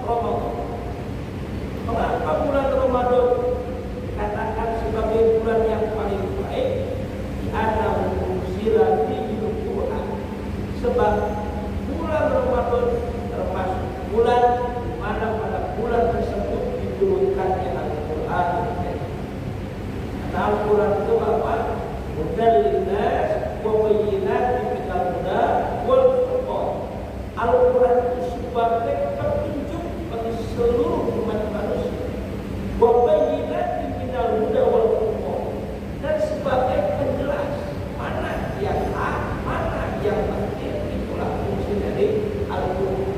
Ramadan. Mengapa bulan Ramadan dikatakan sebagai bulan yang paling baik? Ada unzila fihi Al-Qur'an. Sebab bulan Ramadan termasuk bulan di mana pada bulan tersebut diturunkannya Al-Qur'an. Karena Al-Quran itu apa? Hudan linnas wa bayyinatin minal huda wal furqan. Al-Quran itu sebagai petunjuk bagi seluruh umat manusia. Wa bayyinatin minal huda wal furqan, dan sebagai penjelas mana yang hak, mana yang batil. Itulah fungsi dari Al-Quran.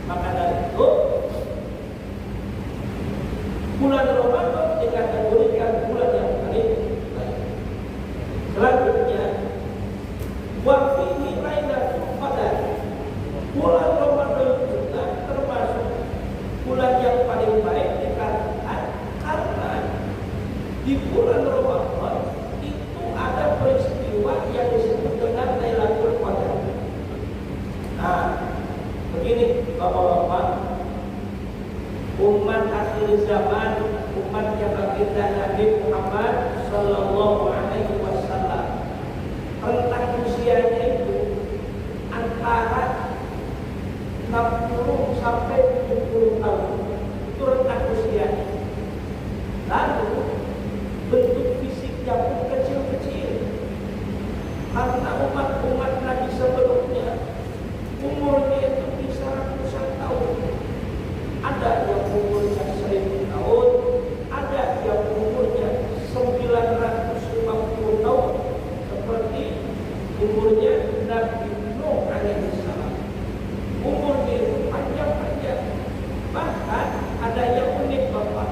Maka dari itu bulan Ramadan dikategorikan bulan yang paling baik. Selanjutnya, wa fihi lailatul qadar. Bulan Ramadan juga termasuk bulan yang paling baik dikatakan karena di bulan Ramadan itu ada peristiwa yang disebut dengan Lailatul Qadar. Nah, begini Bapak-bapak, umat akhir zaman, umat yang baginda Nabi Muhammad Sallallahu Alaihi Wasallam, rentang usianya itu antara 60 sampai 70 tahun. Itu rentang usianya. Lalu bentuk fisiknya pun kecil-kecil. Karena umat-umat Nabi sebelumnya umurnya itu bisa ratusan tahun. Ada yang umurnya 1000 tahun, ada yang umurnya 950 tahun, seperti umurnya Nabi Nuh alaihissalam. Umurnya itu panjang-panjang. Bahkan ada yang unik Bapak,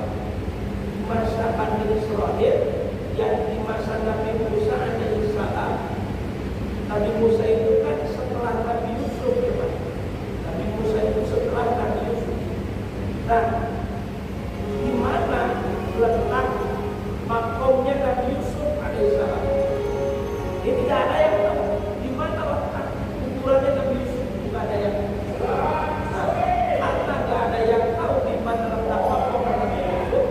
masa Bani Israel yang di masa Nabi Musa alaihissalam. Nabi Musa itu kan setelah Nabi Yusuf, ya Pak. Nabi Musa itu setelah Nabi Yusuf. Nah, di mana letak makomnya Nabi Yusuf alaihissalam? Ini tidak ada yang tahu di mana letak kuburannya Nabi Yusuf. Tidak ada yang tahu. Nah, karena tidak ada yang tahu di mana letak makom Nabi Yusuf,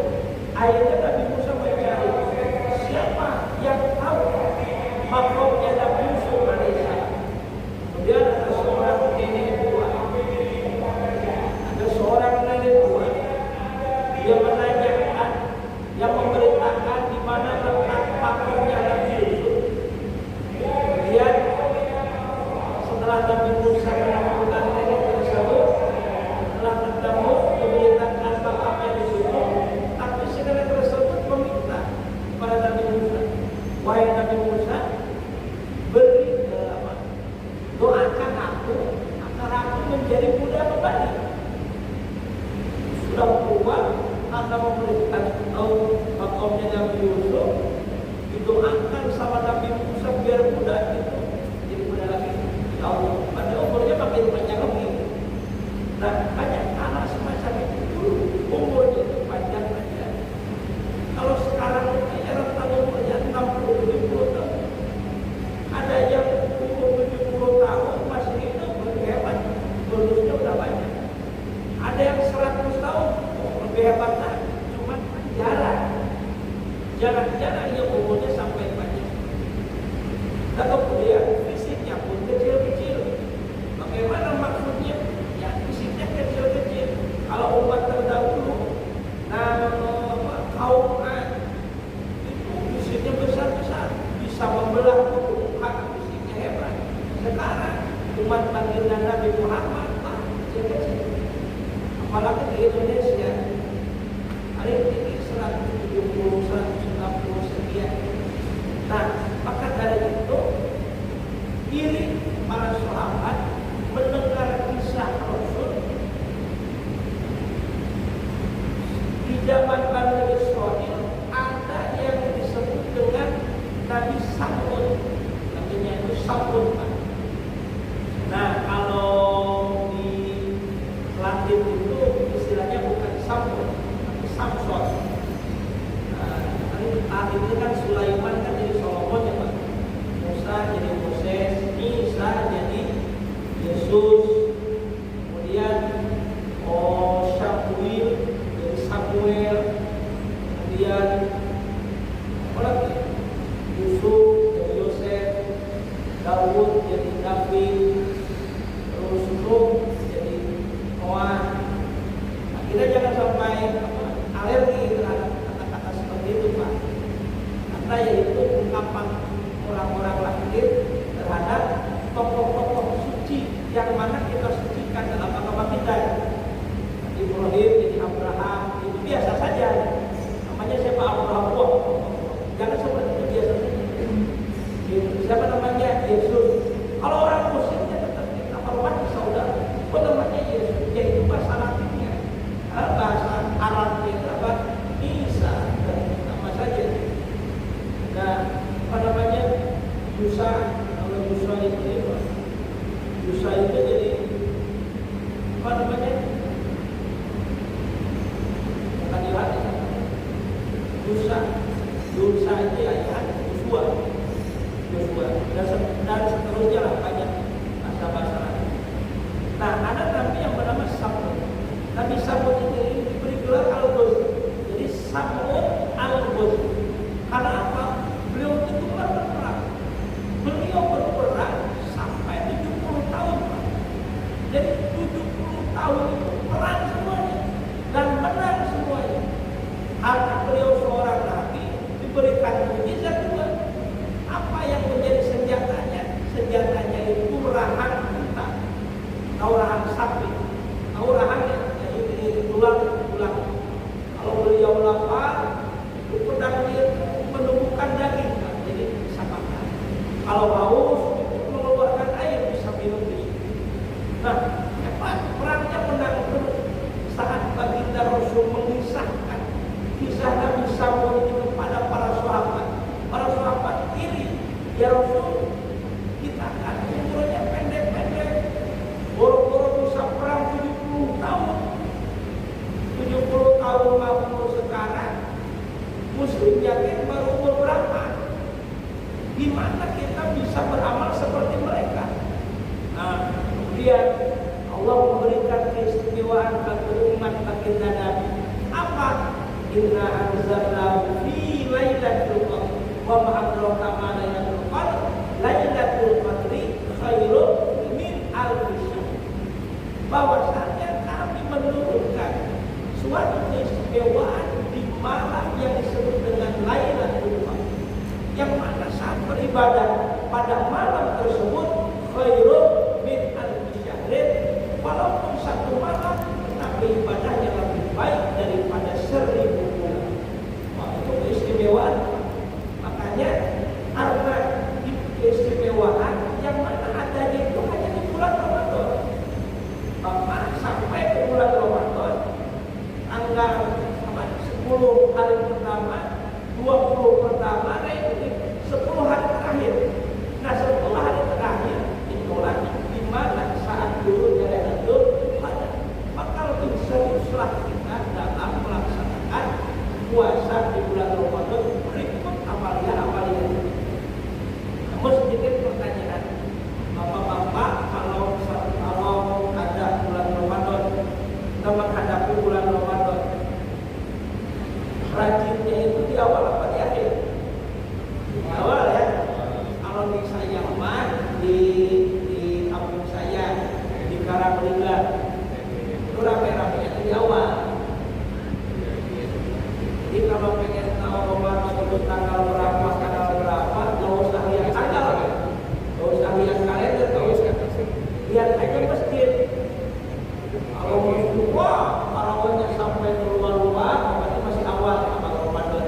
akhirnya Nabi Musa mencari siapa yang tahu makomnya Nabi Yusuf alaihissalam. Kemudian ada seorang nenek tua. Ada seorang nenek tua. Dia menanyakan, yang memberitakan di mana letak makomnya Nabi Yusuf. Kemudian setelah Nabi Musa menemukan nenek tersebut, setelah ketemu memberitakan makamnya di situ, tapi si nenek tersebut meminta kepada Nabi Musa, wahai Nabi Musa, beri doakan aku agar aku menjadi muda kembali. Sudah tua, anda memberikan tahu makamnya Nabi Yusuf, didoakan sama Nabi Musa biar muda gitu, jadi muda lagi. Ya Allah, pada umurnya makin panjang lagi. Nah, banyak anak semacam itu dulu umurnya itu panjang-panjang. Kalau sekarang kayaknya rentang umurnya 60-70 tahun. Ada yang umur 70 tahun masih hidup, lebih hebat, bonusnya udah banyak. Ada yang 100 tahun, lebih hebat lagi, cuma jarang yang umurnya sampai panjang. Dan kemudian fisiknya pun kecil-kecil. Bagaimana maksudnya? Ya fisiknya kecil-kecil. Kalau umat terdahulu, kaum Ad itu fisiknya besar-besar, bisa membelah bumi, fisiknya hebat. Sekarang umat baginda Nabi Muhammad kecil-kecil. Apalagi di Indonesia, hari ini 170, 160 sekian. Nah, maka dari itu, pilih para sahabat mendengar kisah Rasul di zaman Bani Israel. Ada yang disebut dengan Nabi Samud, namanya itu Samud. Nah, kalau di Latin itu istilahnya bukan Samud, tapi Samson. Tadi itu kan Sulaiman kan jadi Solomon ya Pak. Musa jadi Moses, Isa jadi Yesus. Kemudian Kita jangan sampai alergi terhadap kata-kata seperti itu, Pak. Karena yaitu ungkapan orang-orang lahir terhadap tokoh-tokoh suci yang mana kita sucikan dalam agama kita. Ibrahim, jadi Abraham, itu biasa saja. Namanya siapa? Abraham. Jangan seperti itu, biasa saja. Siapa namanya? Yesus. Kalau orang Muslimnya tetap kita hormati saudara. Namanya Yesus, yaitu bahasa Latinnya. Bahasa Arabnya apa? Isa, dan nama saja. Nah, apa namanya? Yusa, kalau Yusa itu apa? Yusa itu jadi apa namanya? Bukan Yohanes. Yusa itu ya Yosua. Dan seterusnya lah banyak bahasa-bahasa lain. Nah, ada nabi yang bernama Samud. Nabi Samud ini diberi gelar Al-Ghuz. Jadi Samud Al-Ghuz. Karena apa? Beliau itu berperang. Beliau berperang sampai 70 tahun. Jadi 70 tahun itu perang semuanya dan menang semuanya. Karena beliau seorang nabi diberikan mukjizat juga. Apa yang menjadi senjatanya? Senjatanya itu rahang unta, atau rahang sapi, atau rahangnya, ini tulang. Kalau beliau lapar, itu pedang dia menumbuhkan daging, jadi bisa makan. Kalau haus, itu mengeluarkan air, bisa minum di situ. Nah, hebat perangnya menang terus. Saat baginda Rasul mengisahkan kisah Nabi Samud itu kepada para sahabat. Para sahabat iri, ya Rasul, kita kan umurnya pendek-pendek, boro-boro bisa perang 70 tahun. 70 tahun umur sekarang, Muslim yakin baru umur berapa? Gimana kita bisa beramal seperti mereka? Nah, kemudian Allah memberikan keistimewaan bagi umat baginda Nabi. Apa? Inna anzalnahu fi lailatul qadr. Wa ma adraka ma lailatul qadr. Lailatul qadri khairun min alfi syahr. Bahwasanya kami menurunkan suatu keistimewaan di malam yang disebut dengan Lailatul Qadar, yang mana saat beribadah pada malam tersebut khairun min alfi syahr. Walaupun satu malam, tetapi ibadahnya lebih baik daripada 1000 bulan. Wah, itu keistimewaan. Makanya karena keistimewaan yang mana adanya itu hanya di bulan Ramadan. Maka sampai ke bulan Ramadan, tanggal 10 hari pertama, 20 pertama, nah itu 10 hari terakhir. Nah, 10 hari terakhir itulah di mana saat turunnya Lailatul Qadar. Maka lebih seriuslah kita dalam melaksanakan puasa di bulan Ramadan berikut amalia-amalia. Namun sedikit pertanyaan, Bapak-bapak, kalau ada bulan Ramadan, kita menghadapi bulan Ramadan, rajinnya itu di awal apa di akhir? Di awal ya. Kalau di saya mah di kampung saya di Karanglegar itu rame-ramenya di awal. Jadi kalau pengen tahu Ramadan itu tanggal berapa, nggak usah lihat tanggal, nggak usah lihat kalender, nggak usah lihat aja masjid. Kalau mau wah tarawihnya sampai keluar-luar, berarti masih awal sama Ramadan.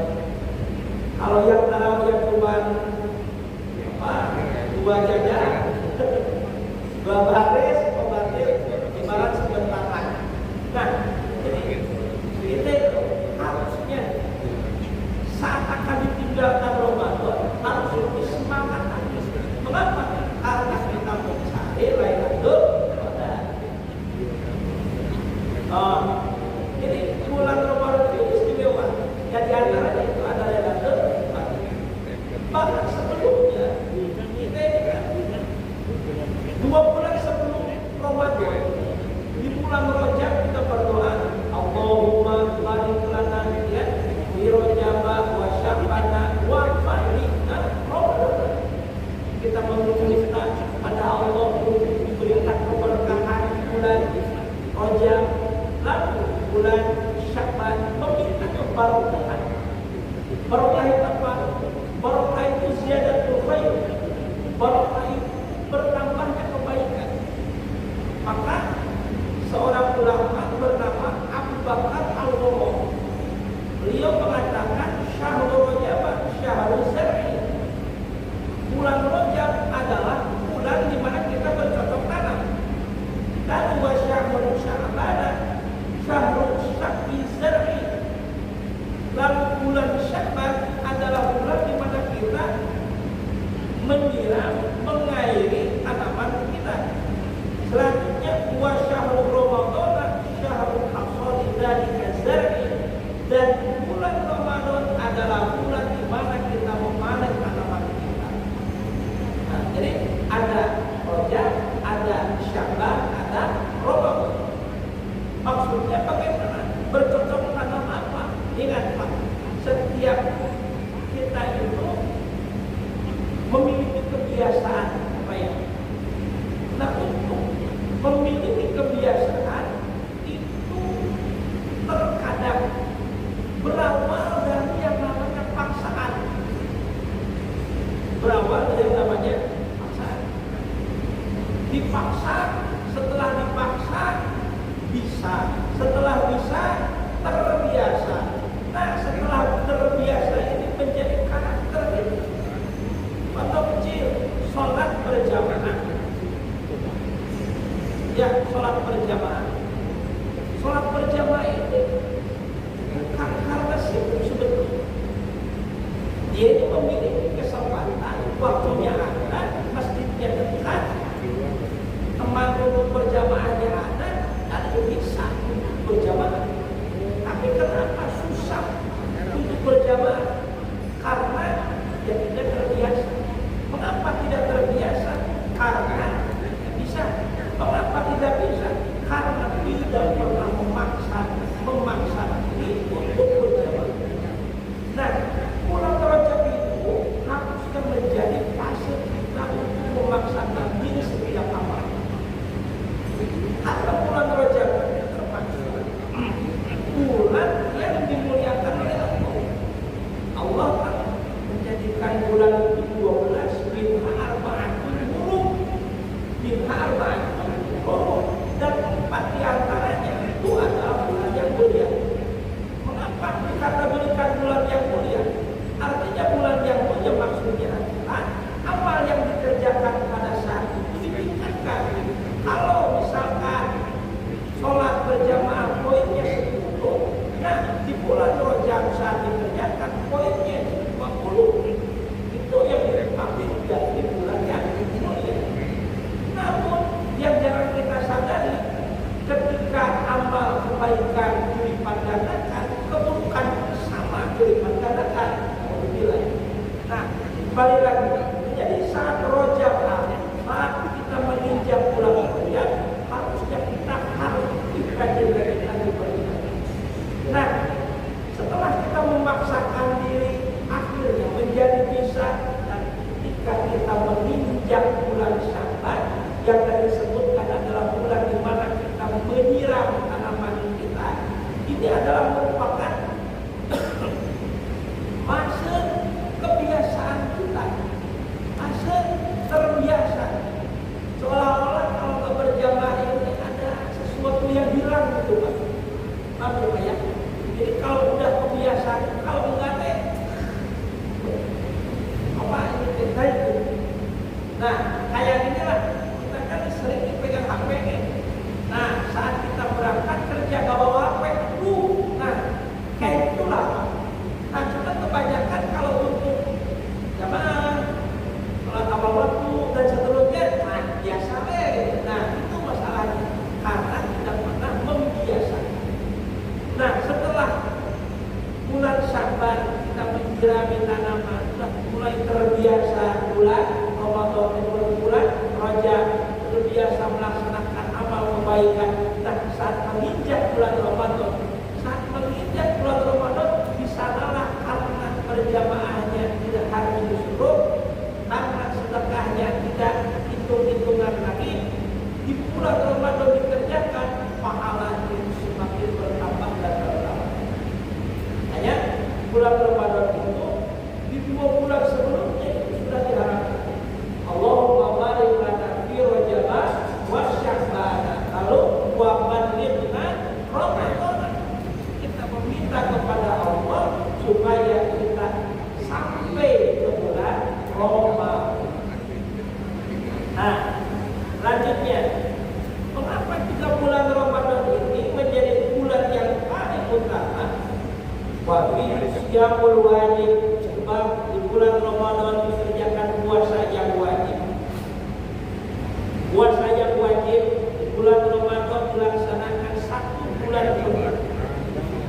lalu bulan Sya'ban meminta barokah. Barokah itu apa? Barokah itu ziyadatul khair. Barokah itu bertambahnya kebaikan. Maka seorang ulama bernama Abu Bakar Al-Ghurra, beliau mengatakan syahrul Rajab syahrul zar'i. Bulan Rajab adalah bulan di mana kita bercocok tanam. Dan wa syahrul Sya'ban syahrul syaqi zar'i. Lalu bulan Sya'ban adalah bulan di mana kita menyiram, mengairi tanaman kita. Selanjutnya wa syahrul Ramadan syahrul hasadi dzalika zar'i. Dan bulan Ramadan adalah bulan di mana kita memanen tanaman kita. Nah, jadi ada Rajab, ada Sya'ban, ada Ramadan. Maksudnya bagaimana? Bercocok tanam apa? Ingat Pak, setiap kita itu memiliki kebiasaan apa ya? Nah, untuk memiliki kebiasaan itu terkadang berawal dari yang namanya paksaan. Berawal dari yang namanya paksaan. Dipaksa, setelah dipaksa bisa, setelah bisa terbiasa. Nah, setelah terbiasa ini menjadi karakter itu. Waktu kecil sholat berjamaah. Ya, sholat berjamaah. Sholat berjamaah ini karena sibuk sebetulnya. Dia ini memiliki kesempatan, waktunya ada, masjidnya dekat, teman untuk berjamaahnya ada, dan bisa untuk berjamaah. Tapi kenapa susah untuk berjamaah? Karena dia tidak terbiasa. Mengapa tidak terbiasa? Karena tidak bisa. Mengapa tidak bisa? Karena tidak pernah memaksa diri untuk berjamaah. Nah, bulan Rajab itu harusnya menjadi fase kita untuk memaksakan diri setiap amal. Karena bulan Rajab termasuk bulan yang dimuliakan oleh Allah. Allah kan menjadikan bulan itu 12 minha arba'atun hurum. Minha arba'atun hurum. Dan 4 diantaranya itu adalah bulan yang mulia. Mengapa dikategorikan bulan yang mulia? Artinya bulan yang mulia maksudnya adalah amal yang dikerjakan pada saat itu ditingkatkan. Kalau misalkan sholat berjamaah poinnya 10, nah di bulan Rajab saat dikerjakan poinnya 20. Itu yang dipanggil dari bulan yang mulia. Namun yang jarang kita sadari, ketika amal kebaikan dilipat gandakan, keburukan sama dilipat gandakan. Nah, kembali lagi. Jadi saat Rajab, saat kita menginjak bulan Rajab, harusnya kita harus dikaji-kaji beribadah. Nah, setelah kita memaksakan diri, akhirnya menjadi bisa. Dan ketika kita menginjak bulan Sya'ban, yang tadi disebutkan adalah bulan di mana kita menyiram tanaman kita, ini adalah merupakan fase kebiasaan kita, fase terbiasa. Seolah-olah kalau nggak berjamaah ini ada sesuatu yang hilang gitu Pak. Apa ya? Jadi kalau udah kebiasaan, kalau enggak deh, apa ini kita itu? Nah, kayak inilah kita kan sering dipegang HP nih. Nah, saat kita berangkat kerja gak bawa HP, nah kayak itulah Pak. Nah, cuma kebanyakan kalau untuk jamaah, sholat awal waktu dan seterusnya, nah biasa deh. Nah, itu masalahnya karena tidak pernah membiasakan. Nah, setelah bulan Sya'ban kita menjirami tanaman, sudah mulai terbiasa bulan Ramadan, bulan Rajab, terbiasa melaksanakan amal kebaikan. Nah, saat menginjak bulan Ramadan, di sanalah karena berjamaahnya tidak harus disuruh, karena sedekahnya tidak hitung-hitungan lagi, di bulan Ramadan dikerjakan, pahalanya semakin bulan Ramadan itu di 2 bulan sebelumnya itu sudah diharapkan. Allahumma barik lana fi Rajab wa Sya'ban. Lalu wa balighna Ramadan. Kita meminta kepada Allah supaya kita sampai ke bulan Ramadan. Nah, lanjutnya, mengapa 3 bulan Ramadan ini menjadi bulan yang paling utama? Wa fi siyamul wajib, sebab di bulan Ramadan dikerjakan puasa yang wajib. Puasa yang wajib di bulan Ramadan dilaksanakan 1 bulan penuh.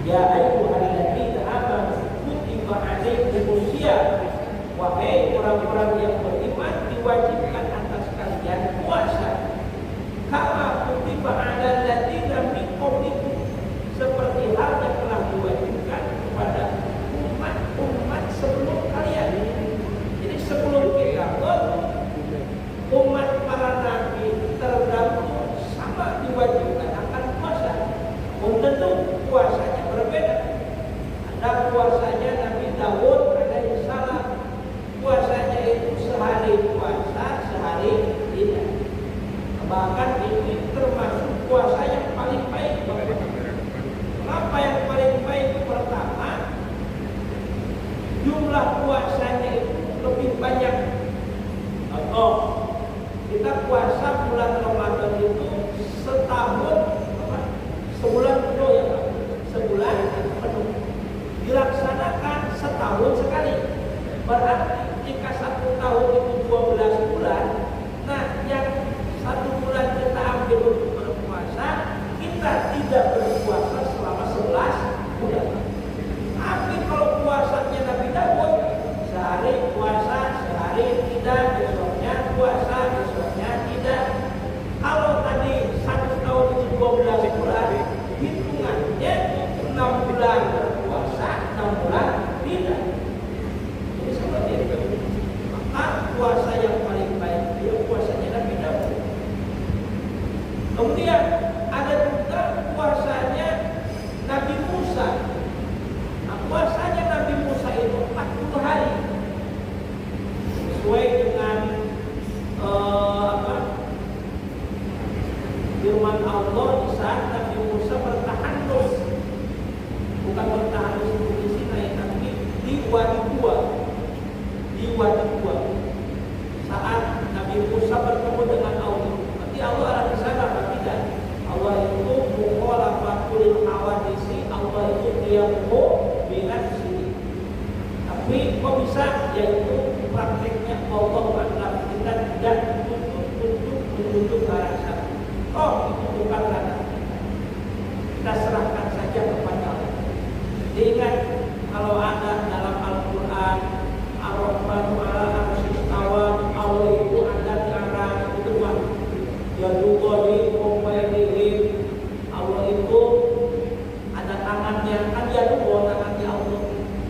Ya ayyuhalladzina amanu kutiba alaikumus syiyam. Wahai orang-orang yang beriman, diwajibkan atas kalian puasa. Kama kutiba alal ladzina min qablikum, seperti halnya telah diwajibkan kepada umat-umat sebelum kalian. Jadi sebelum kita pun umat para nabi terdahulu sama diwajibkan akan puasa. Tentu puasanya berbeda. Ada puasanya Nabi Daud alaihi salam. Puasanya itu sehari puasa, sehari tidak. Bahkan ini termasuk puasa yang paling baik. Apa yang paling baik? Pertama, jumlah puasanya itu lebih banyak. Contoh, kita puasa bulan Ramadan itu setahun, sebulan penuh ya Pak, sebulan penuh. Dilaksanakan setahun sekali. Berarti jika 1 tahun itu 12 bulan, nah yang 1 bulan kita ambil untuk berpuasa, kita tidak berpuasa selama 11 bulan. Tapi kalau puasanya Nabi Daud, sehari puasa, sehari tidak, besoknya puasa, besoknya tidak. Kalau tadi 1 tahun itu 12 bulan, hitungannya 6 bulan berpuasa, 6 bulan tidak. Jadi seperti itu. Maka puasa yang paling baik itu puasanya Nabi Daud. Kemudian ada juga puasanya Nabi Musa. Nah, puasanya Nabi Musa itu 40 hari. Sesuai dengan firman Allah di saat Nabi Musa bertahanus. Bukan bertahanus di Sinai, tapi di Wadi Tua. Di Wadi Tua. Saat Nabi Musa bertemu dengan Allah. Berarti Allah ada di sana apa tidak? Allah itu mukhalafatul hawadisi. Allah itu diamu binafsihi. Tapi kok bisa? Yaitu prakteknya Allah adalah kita tidak menuntut ke arah sana. Oh, itu bukan ranah kita. Kita serahkan saja kepada Allah. Ingat, kalau ada dalam Al-Quran Ar-Rahmanu ala arsyis istawa, Allah itu ada di arah itu mah. Yadullahi mubayyidhi, Allah itu ada tangannya, kan yadullah tangannya Allah.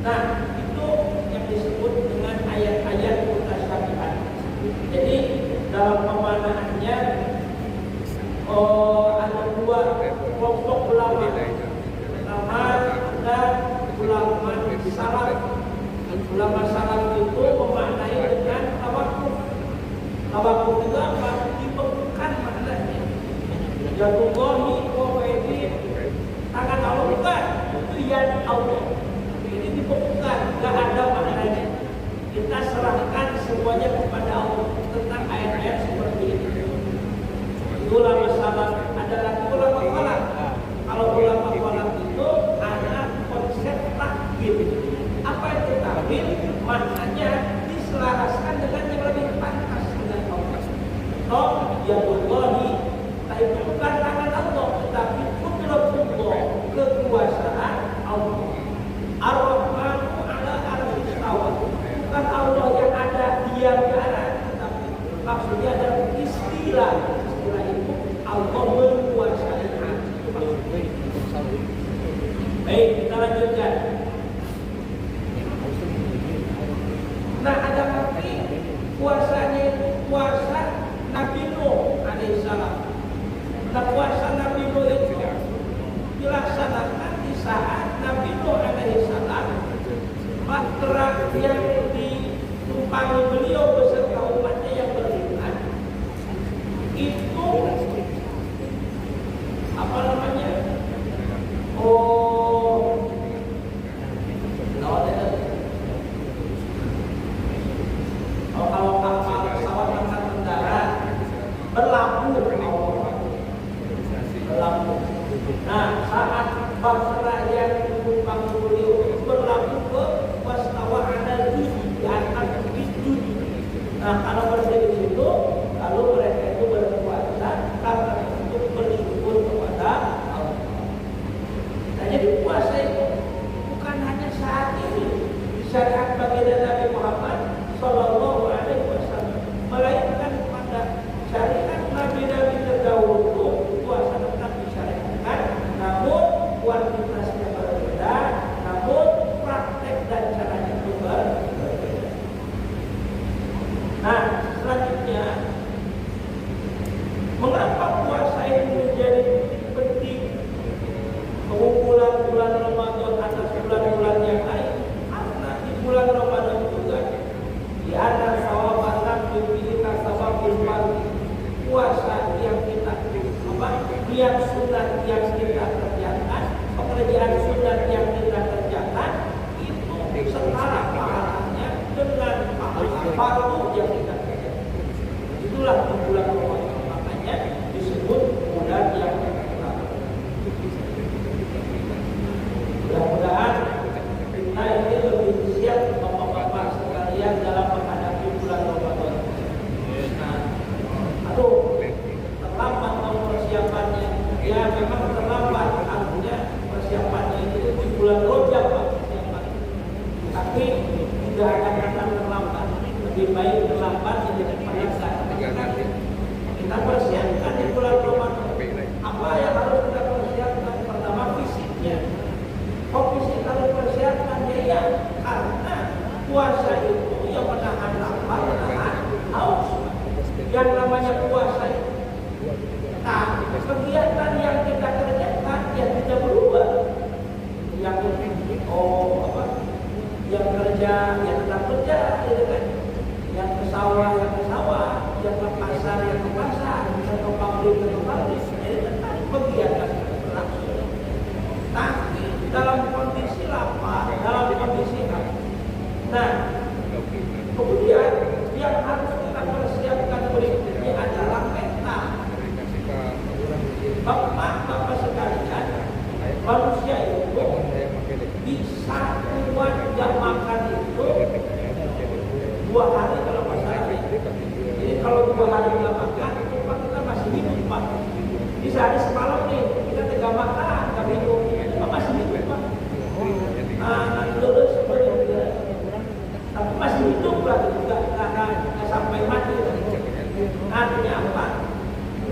Nah, itu yang disebut dengan ayat-ayat mutasyabihat. Jadi dalam pemanaannya ada 2 kelompok ulama. Pertama ada ulama salaf. Ulama salaf itu memaknai dengan tawakuf. Tawakuf itu apa? Dibekukan maknanya. Yadullahi wa bayyidhi, tangan Allah bukan, itu yad Allah. Ini dibekukan, gak ada maknanya. Kita serahkan semuanya kepada Allah tentang ayat-ayat seperti ini. Ulama salaf, ada lagi ulama khalaf. Kalau ulama khalaf itu ada konsep takwil. Apa itu takwil? Maknanya diselaraskan dengan yang lebih pantas dengan Allah. Toh yadullahi, itu bukan tangan Allah, tetapi qudratullah, kekuasaan Allah. Ar-Rahmanu ala arsyis istawa, bukan Allah yang ada diam di atas, tetapi maksudnya ada istilah itu Allah menguasai hati. Baik, kita lanjutkan. Nah, ada lagi puasanya itu puasa Nabi Nuh alaihissalam. Nah, puasa Nabi Nuh itu dilaksanakan di saat Nabi Nuh alaihissalam bahtera yang ditumpangi beliau beserta umatnya yang beriman itu apa namanya? Kalau kapal pesawat angkatan mendarat berlabuh. Nah, saat bahtera yang ditumpangi beliau berlabuh ke wastawa ala di atas bidun. Nah, kalau berada di situ, lalu mereka itu berpuasa karena untuk bersyukur kepada Allah. Nah, jadi puasa itu bukan hanya saat ini disyariat baginda Nabi Muhammad Sallallahu Alaihi Wasallam, melainkan pada syariat Nabi-Nabi terdahulu puasa tetap disyariatkan, namun kuantitasnya berbeda, namun praktek dan caranya itu berbeda. Nah, selanjutnya, mengapa puasa ini menjadi penting? Pengumpulan bulan Ramadan atas bulan-bulan yang lain, karena di bulan Ramadan juga di ada sawaban bimbingan sawabil fardhi, puasa yang kita yang sunat yang kita kerjakan, pekerjaan sunat yang kita kerjakan itu setara pahalanya dengan pahala fardu yang kita kerjakan. Itulah di bulan Ramadan, makanya disebut bulan yang pertama. Mudah-mudahan kita ini lebih siap bapak-bapak sekalian dalam menghadapi bulan Ramadan. Nah, terlambat persiapannya. Ya memang terlambat, artinya persiapannya itu di bulan Rajab persiapan. Tapi tidak akan datang terlambat. Lebih baik terlambat daripada tidak. Kita persiapkan di bulan Ramadan. Apa yang harus kita persiapkan? Pertama fisiknya. Fisik harus persiapkan ya, karena puasa itu yang menahan lapar, menahan haus. Yang namanya puasa itu. Nah, kegiatan yang kita kerjakan yang tidak berubah. Yang yang kerja, yang tetap kerja, gitu kan? Yang ke sawah, yang ke pasar, yang ke pasar, yang ke pabrik, jadi tetap kegiatan berlangsung. Tapi dalam kondisi lapar, dalam kondisi haus. Nah, kemudian yang harus kita persiapkan berikutnya adalah mental. Bapak-bapak sekalian, manusia itu bisa kuat jam makan itu 2 hari kalau masalah. Jadi kalau 2 hari nggak makan, itu kita masih hidup Pak. Di sehari semalam nih kita tidak makan, nggak hidup, kita masih hidup Pak. Lulus sebenarnya, tapi masih hidup lah, nggak sampai mati. Artinya apa?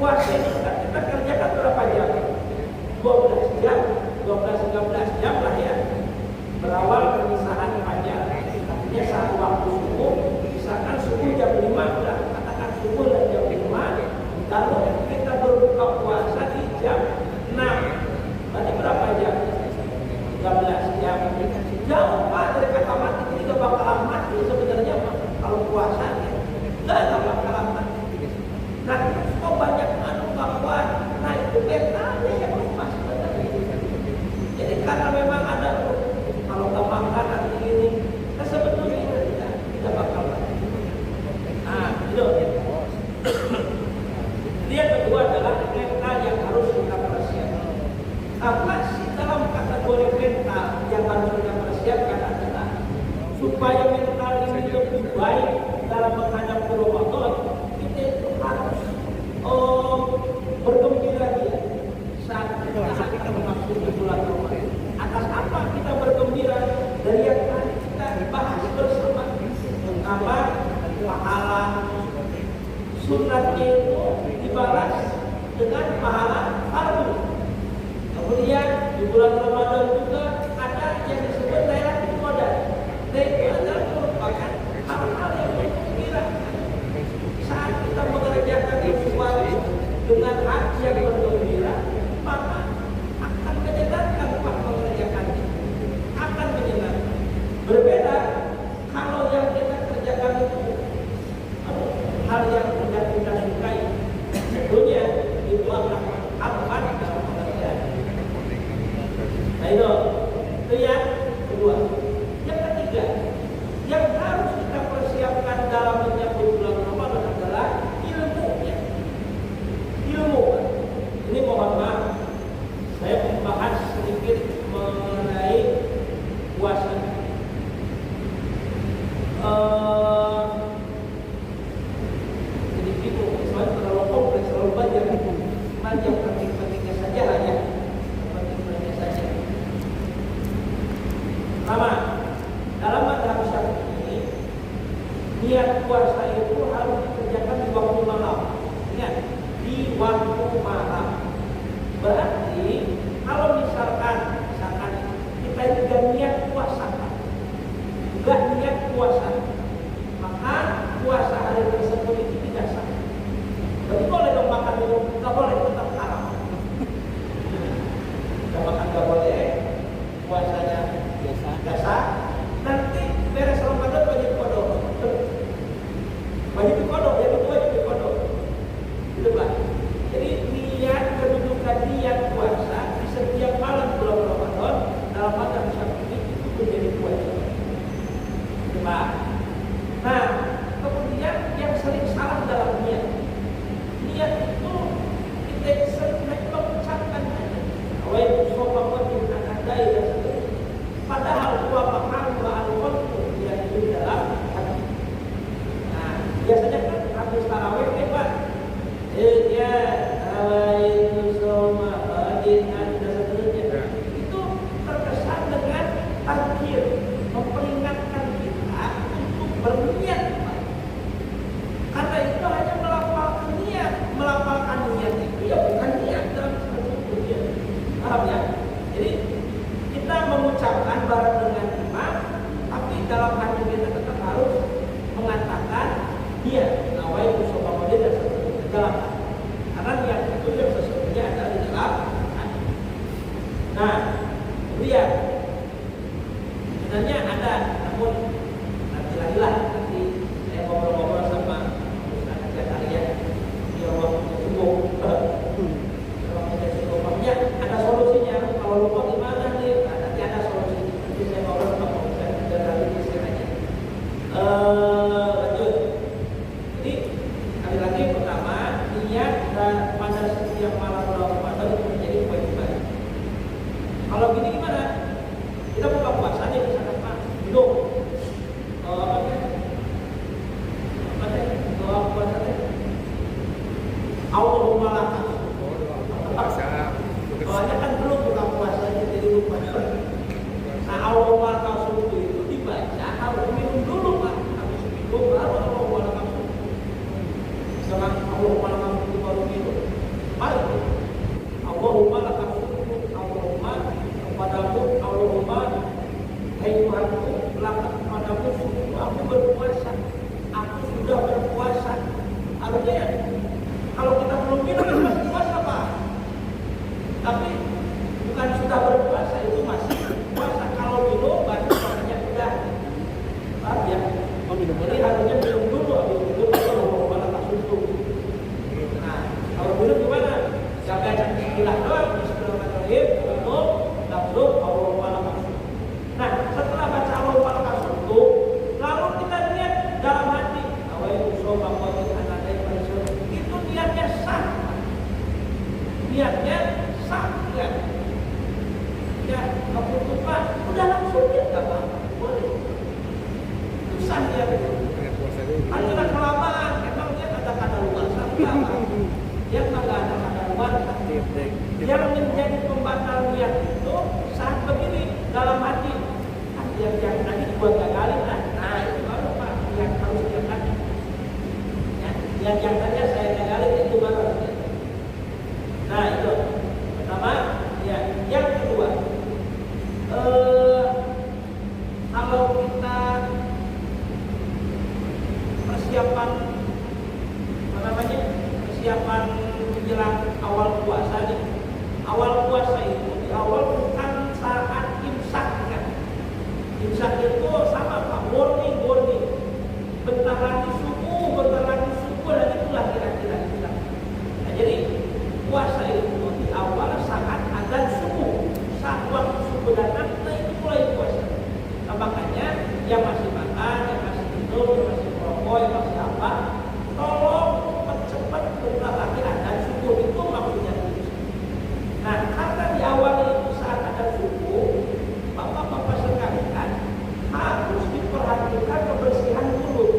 Puasa ini kita kerjakan berapa jam? 12 jam, 12-13 jam lah ya. Berawal pemisahan fajar, artinya saat waktu subuh, misalkan subuh jam 5 udah katakan subuh dan jam 5, lalu kita berbuka puasa di jam 6. Berarti berapa jam? 13 jam. Jauh Pak dari kata mati, ini gak bakalan mati sebenarnya Pak. Kalau puasa gak bakalan mati. Nah, kok banyak kawan, nah itu mentalnya yang lupa sebenarnya. Jadi karena memang ada kalau nggak makan nanti ini, nah sebetulnya tidak bakal mati. Nah, itu. Yang kedua adalah mental yang harus kita persiapkan. Apa sih dalam kategori mental yang harus kita persiapkan adalah supaya mental ini lebih baik dalam menghadapi Ramadan, kita itu harus bergembira dia saat kita memasuki bulan Ramadan. Atas apa kita bergembira? Dari yang tadi kita bahas bersama, apa pahala sunatnya itu dibalas dengan pahala fardu. Kemudian di bulan Ramadan juga ada yang disebut Lailatul Qadar. Itu adalah merupakan hal-hal yang bergembira. Saat kita mengerjakan sesuatu dengan hati yang bergembira, maka akan menyenangkan Pak mengerjakannya, akan menyenangkan. Berbeda Nah itu yang kedua. Yang ketiga, yang harus kita persiapkan dalam menyambut bulan Ramadan adalah ilmunya. Ilmu. Ini mohon maaf, saya membahas sedikit mengenai puasa. Jadi itu soalnya terlalu kompleks, terlalu banyak. Yang penting-pentingnya saja lah ya. Penting-pentingnya saja. Pertama, dalam mazhab Syafi'i, niat puasa itu harus dikerjakan di waktu malam. Ingat, di waktu malam. Berarti kalau misalkan kita juga niat puasa, juga niat puasa, maka puasa hari tersebut itu tidak sah. Jadi boleh dong makan minum, nggak boleh, tetap haram. Nggak makan nggak boleh, puasanya biasa. Nanti beres Ramadan wajib kodok. Wajib kodok, ya betul wajib kodok. Gitu Pak. Jadi niat kedudukan niat puasa di setiap malam bulan Ramadan dalam mazhab Syafi'i itu menjadi kewajiban. Gitu Pak. Nah, kemudian yang sering salah dalam niat. Niat itu kita sering hanya mengucapkan saja. Awal sofa wajib akan daya dan seterusnya. Padahal dua makam al-qalbu yang di dalam hati. Nah, biasanya kan habis tarawih Pak. Ya, awal sofa wajib dan seterusnya. Itu terkesan dengan takbir, memperingatkan kita untuk berniat. Karena itu hanya melafalkan niat itu ya bukan niat dalam satu niat. Paham ya? Jadi kita mengucapkan bareng dengan imam, tapi dalam hati kita tetap harus mengatakan niat. Nawaitu sholat dan seterusnya dalam hati. Karena niat itu yang sesungguhnya ada di dalam hati. Nah, kemudian sebenarnya ada, namun nanti saya ngobrol-ngobrol sama Ustaz kalian. Waktunya ada solusinya. Kalau lupa gimana nih? Nah, nanti ada solusinya. Nanti saya ngobrol sama Ustaz dan nanti istilahnya. Lanjut. Jadi sekali lagi pertama niat dan pada setiap malam Ramadan itu menjadi kewajiban. Kalau gini gimana? Kita buka puasa nih misalkan Pak, minum. Doa puasa teh. Allahumma laka. Soalnya kan belum buka puasanya jadi lupa. Nah Allahumma laka subuh itu dibaca harus minum dulu Pak. Habis minum baru Allahumma laka subuh. Jangan Allahumma laka subuh baru minum. Baik. Allahumma laka subuh. Allahumma kepadamu Allahumma hai Tuhanku laka kepadamu subuh aku berpuasa. Aku sudah berpuasa. Harusnya ya. Kalau kita belum minum itu masih puasa Pak. Tapi bukan sudah berpuasa, itu masih puasa. Kalau minum baru puasanya sudah. Paham ya? Jadi harusnya minum dulu, habis minum kalau mau malah subuh. Nah, kalau minum gimana? Jaga istilah doang, bismillahirrahmanirrahim, minum, langsung Allahumma lakal hamd. Nah, setelah baca Allahumma lakal hamd, lalu kita lihat dalam hati, awaitu sholat wajib itu niatnya sah. Niatnya sah kan? Ya, kamu lupa, udah langsung ya nggak apa-apa, boleh. Itu sah ya. Hanya kelamaan, memang dia ada kadaluarsa sah nggak apa? Dia nggak ada kadaluarsa. Yang menjadi pembatal niat itu saat begini dalam hati. Yang tadi buat gagalin kan? Nah itu baru Pak yang harus dia hati. Yang tadi saya gagalin itu baru. Nah itu pertama. Ya, yang kedua, kalau kita persiapan persiapan menjelang awal puasa nih. Awal puasa itu di awal bukan saat imsak kan? Imsak itu sama Pak, warning. Bentar lagi subuh dan itulah sudah nafsu itu mulai puasa. Nah, makanya yang masih makan, yang masih minum, yang masih merokok, yang masih apa, tolong cepat bentar lagi ada subuh itu maksudnya. Nah, karena di awal itu saat ada subuh, bapak-bapak sekalian harus diperhatikan kebersihan mulut.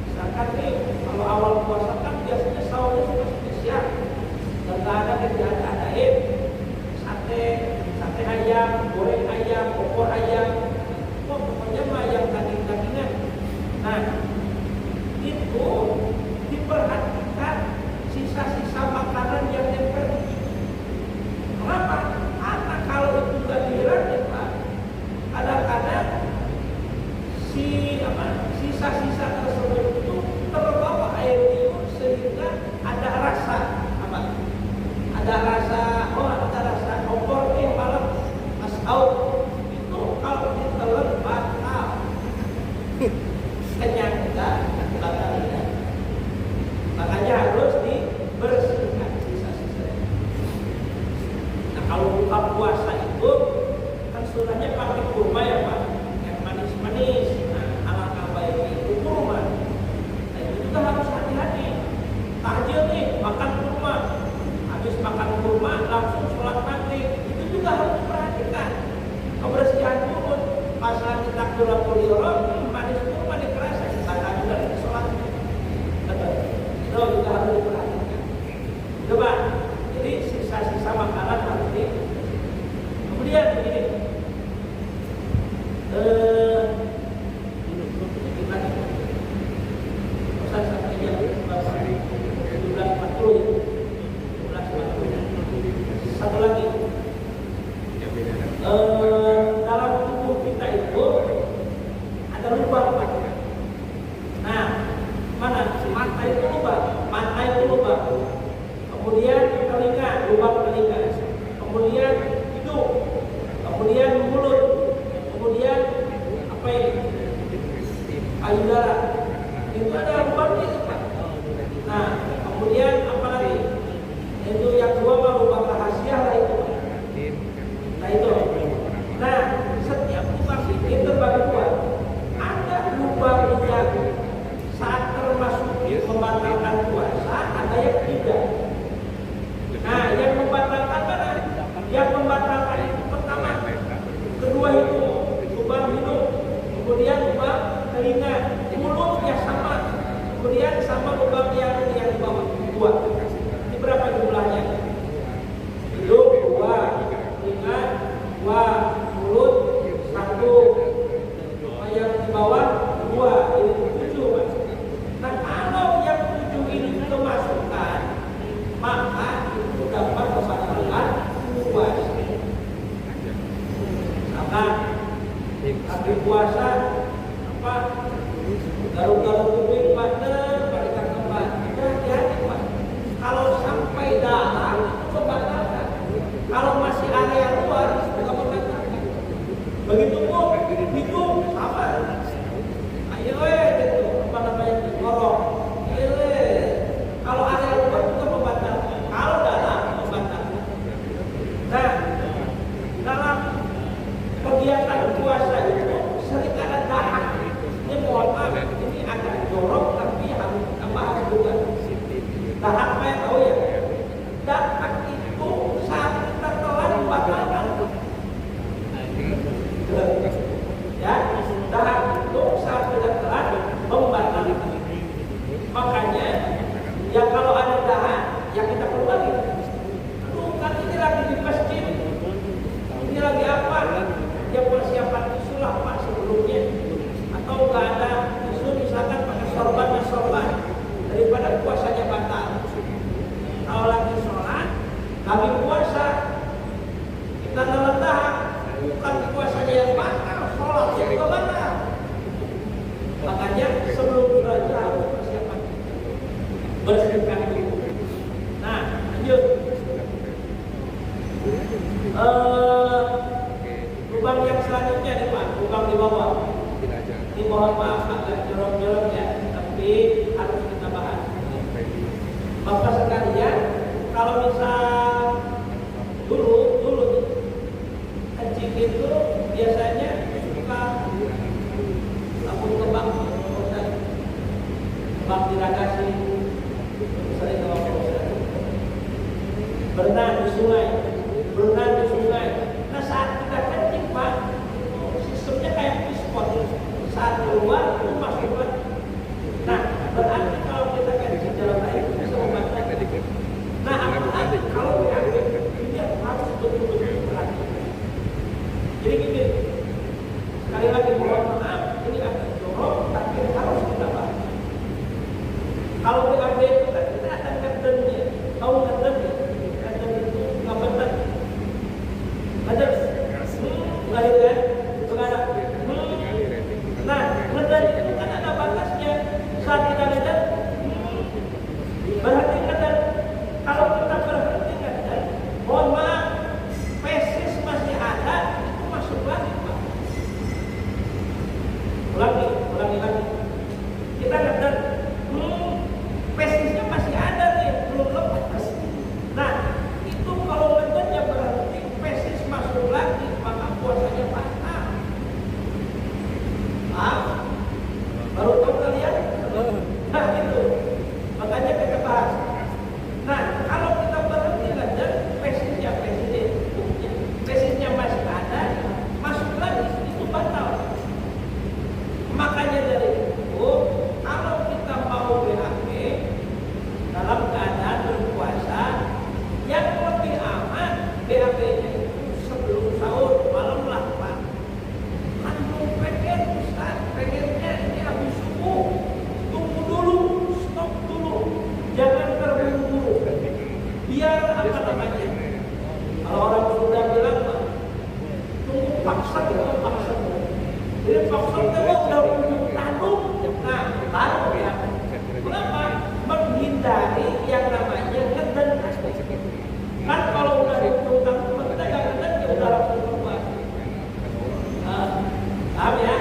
Misalkan nih, kalau awal puasa kan biasanya sahurnya suka spesial, dan nggak ada kegiatan sate ayam, goreng ayam, opor ayam, pokoknya mah yang daging-dagingan. Nah, itu diperhatikan sisa-sisa makanan yang nempel. Kenapa? Karena kalau itu nggak dihilangin, Pak, kadang-kadang sisa-sisa tersebut itu terbawa air liur sehingga ada rasa apa? Ada rasa opor malam pas itu kalau ditelan batal. Kenyang enggak batal ya. Makanya harus dibersihkan sisa-sisa. Nah, kalau buka puasa itu kan sunahnya pakai kurma ya Pak, yang manis-manis. Nah, alangkah baiknya itu kurma. Nah, itu juga harus hati-hati. Takjil nih makan kurma, habis makan kurma langsung sholat maghrib, itu juga harus diperhatikan kebersihan mulut. Pas lagi takbiratul ihram, manis kurma dikerasa, kita juga di sholat. Itu juga harus diperhatikan. Coba, jadi sisa-sisa makanan harus di. Kemudian begini, satu lagi, dalam tubuh kita itu ada lubang. Nah, mana? Mata itu lubang. Kemudian telinga, lubang telinga. Kemudian hidung. Kemudian mulut. Kemudian apa ini? Payudara. Itu ada lubangnya itu Pak. Nah, kemudian apa lagi? Itu yang dua mah lubang rahasia lah itu. Nah itu. Nah, setiap lubang ini terbagi dua. Ada lubang yang saat termasuk membatalkan puasa, ada yang tidak. Nah, yang membatalkan mana? Yang membatalkan itu pertama, kedua itu lubang hidung, kemudian lubang telinga, mulutnya sama, kemudian sama lubang yang di bawah dua. Ini berapa jumlahnya? Hidung dua, telinga dua, mulut satu, yang di bawah dua, ini 7 Pak. Nah, kalau yang 7 ini dimasukkan, maka itu dapat membatalkan puasa. Karena habis puasa apa? Garuk-garuk kuping partner, balikan kembali. Hati-hati Pak. Kalau sampai dalam itu membatalkan. Kalau masih area luar juga membatalkan. Begitu pun hidung sama. Ayo itu apa namanya ngorok. Kalau area luar juga membatalkan. Kalau dalam membatalkan. Nah, dalam kegiatan puasa itu sering ada dahak. Ini mohon maaf, ini agak jorok tapi harus kita bahas juga. Dahak saya tahu ya. Dahak itu saat kita telan membatalkan. Ya, dahak itu saat kita telan membatalkan. Makanya ya kalau ada dahak ya kita keluarin. Aduh, kan ini lagi di masjid. Ini lagi apa? Ya persiapan tisu lah Pak sebelumnya. Atau nggak ada tisu misalkan pakai sorban daripada puasanya batal. Kalau lagi sholat, lagi puasa, kita neledah, bukan puasanya yang batal, sholatnya juga batal. Makanya sebelum belajar harus persiapan bersihkan dulu. Nah, lanjut. Lubang yang selanjutnya nih Pak, lubang di bawah. Ini mohon maaf agak jorok-jorok ya, tapi harus kita bahas. Bapak sekalian, kalau misal dulu kencing itu biasanya suka langsung ke bank, bank diragasi, sering kalau berenang di sungai, berenang di sungai. Nah saat kita kencing Pak, sistemnya kayak pispot, saat keluar itu masuk lagi. Nah berarti kalau kita kencing dalam air itu bisa membantu. Nah apalagi kalau BAB ini harus betul-betul perhatikan. Jadi gini, sekali lagi mohon maaf, ini agak jorok, tapi harus kita bahas. Kalau BAB itu kan kita akan ngedennya, tahu ngedennya, ngeden itu nggak benar. Ngeden, nggak gitu kan? Itu kan ada. Nah, ngeden itu kan ada batasnya. Saat kita ngeden, berhenti ngeden. Kalau kita berhenti ngeden, mohon maaf, fesis masih ada, itu masuk lagi Pak. Ulangi lagi. Kita ngeden, fesisnya masih ada nih, belum lepas. Nah, itu kalau ngedenya berhenti, fesis masuk lagi, maka puasanya batal. Baru tahu kalian? Nah itu, makanya kita bahas. Nah, kalau kita berhenti ngeden, fesisnya masih ada, masuk lagi, itu batal. Makanya dari itu, kalau kita mau BAB dalam keadaan berpuasa, yang lebih aman BAB-nya itu sebelum sahur, malam lah Pak. Antum pengen Ustaz, pengennya ini habis subuh, tunggu dulu, stop dulu, jangan terburu-buru. Biar apa namanya? Kalau orang sudah bilang Pak, tunggu paksa gitu, paksa. Jadi paksa kalau udah tanduk, nah baru ya. Kenapa? Menghindari yang namanya ngeden. Kan kalau udah ditunggang kita nggak ngeden ya udah langsung keluar. Paham ya?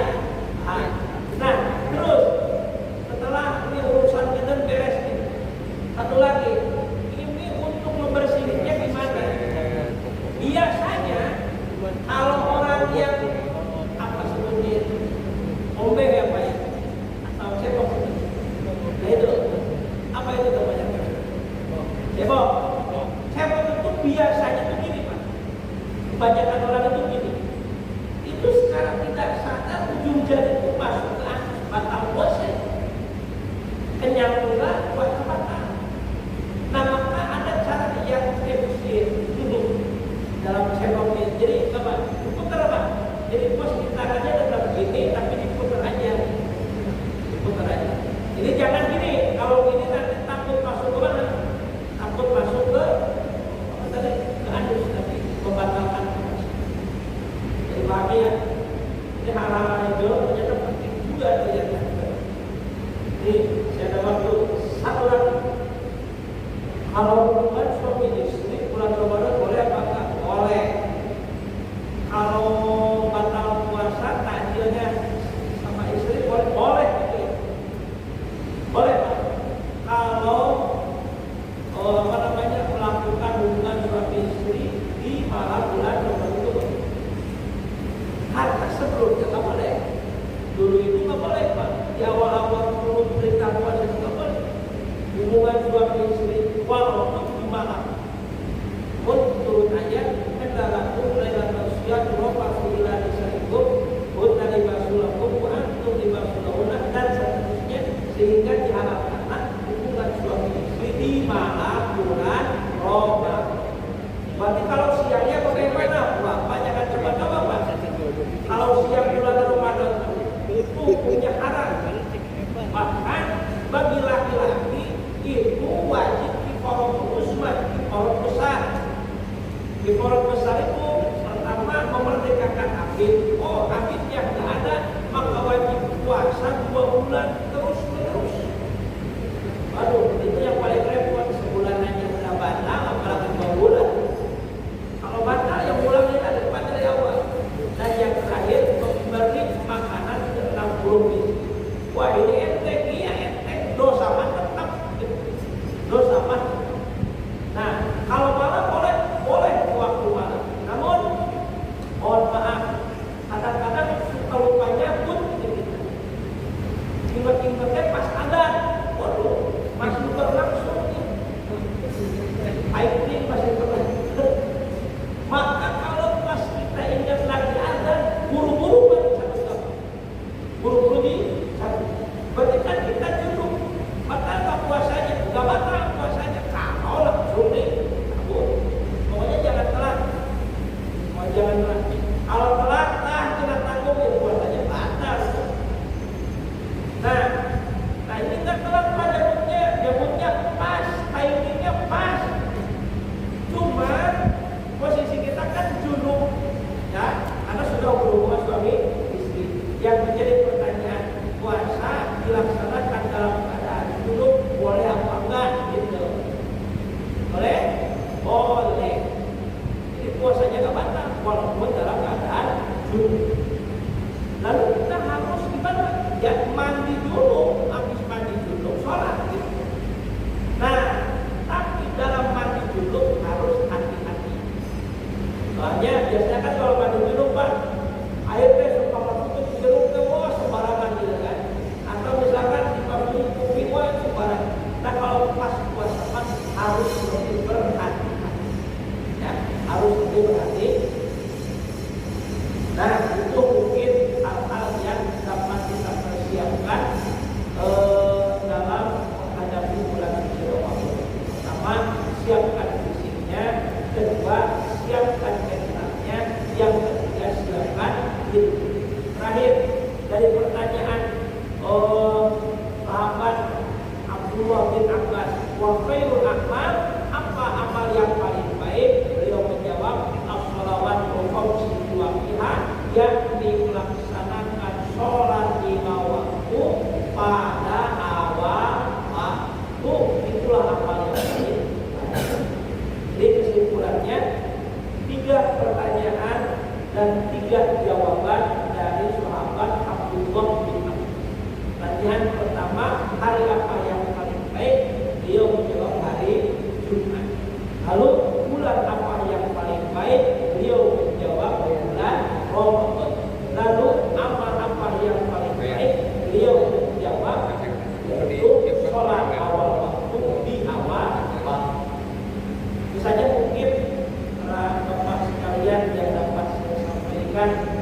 Nah terus setelah ini urusan ngeden beres nih, satu lagi, ini untuk membersihinnya gimana? Biasanya kalau orang yang apa sebutnya itu ombe ya Pak ya, atau cebok, nah itu apa itu namanya? Cebok. Cebok itu biasanya begini Pak, kebanyakan orang itu gini, itu secara tidak sadar ujung jari itu masuk ke atas batang puasa, kenyang pula puasa batal. Nah maka ada cara yang efisien dalam cebok ini. Jadi apa? Putar apa? Jadi posisi tangannya tetap begini, tapi diputar aja. Diputar aja. Ini jangan gini. Kalau gini nanti takut masuk ke mana? Takut masuk ke apa tadi? Ke anus nanti membatalkan puasa. Jadi pahami ya. Ini hal-hal itu ternyata penting juga ternyata. Ini saya ada waktu satu lagi. Kalau hubungan suami istri bulan Ramadan boleh apa enggak? Boleh. Kalau batal puasa takjilnya sama istri boleh gitu ya. Boleh Pak. Kalau apa namanya melakukan hubungan suami istri di malam bulan Ramadan itu boleh. Karena sebelumnya nggak boleh. Dulu itu nggak boleh Pak. Di awal-awal belum perintah puasa itu nggak boleh. Hubungan suami istri walaupun di malam. Pun turun aja kendalakum lailatul siyam rofa ila nisaikum hunna libasulakum wa antum libasulahunna dan seterusnya, sehingga diharapkan hubungan suami istri di malam bulan Ramadan. Berarti kalau siangnya bagaimana? Bapak jangan coba-coba Pak. Kalau siang bulan Ramadan itu punya haram. Bahkan bagi laki-laki itu wajib kifarah usmah, kifarah besar. Kifarah besar itu pertama memerdekakan abid. Oh, abid yang tidak ada maka wajib puasa 2 bulan terus-menerus. Aduh, itu yang paling repot, sebulan aja udah batal, apalagi 2 bulan. Kalau batal yang mulanya ada dari awal. Dan yang terakhir memberi makanan ke 60 miskin. Wah ini enteng, iya enteng, dosa mah tetap, dosa mah. Nah kalau malam boleh waktu malam. Namun mohon karena sudah berhubungan suami istri. Yang menjadi pertanyaan, puasa dilaksanakan dalam keadaan junub boleh apa enggak? Gitu. Boleh? Boleh. Jadi puasanya nggak batal walaupun dalam keadaan junub. Lalu kita harus gimana? Ya mandi dulu, habis mandi dulu sholat. Gitu. Nah, tapi dalam mandi junub harus hati-hati. Soalnya biasanya kan kalau mandi junub Pak, airnya suka masuk ke jeruk ke bawah sembarangan gitu kan. Atau misalkan di kuping wah sembarangan. Nah kalau pas puasa Pak harus lebih berhati-hati. Ya, harus lebih berhati. Nah itu mungkin hal-hal yang dapat kita persiapkan dalam menghadapi bulan suci Ramadan. Pertama, siapkan fisiknya. Kedua, siapkan mentalnya. Yang ketiga, siapkan diri. Terakhir, dari pertanyaan sahabat Abdullah bin Abbas, wa khairul a'mal, apa amal yang paling baik? Beliau menjawab, as-shalawatul khamsi wa fiha, yakni melaksanakan sholat lima waktu pada awal waktu. Itulah amal yang paling baik. Jadi kesimpulannya, 3 pertanyaan dan 3 jawaban dari sahabat Abdullah bin Abbas. Pertanyaan pertama, hari apa yang paling baik? Beliau menjawab hari Jumat. Lalu bulan apa yang paling baik? Beliau menjawab bulan Ramadan. Lalu amal apa yang paling baik? Beliau menjawab yaitu sholat awal waktu di awal waktu. Itu saja mungkin para bapak sekalian yang dapat saya sampaikan.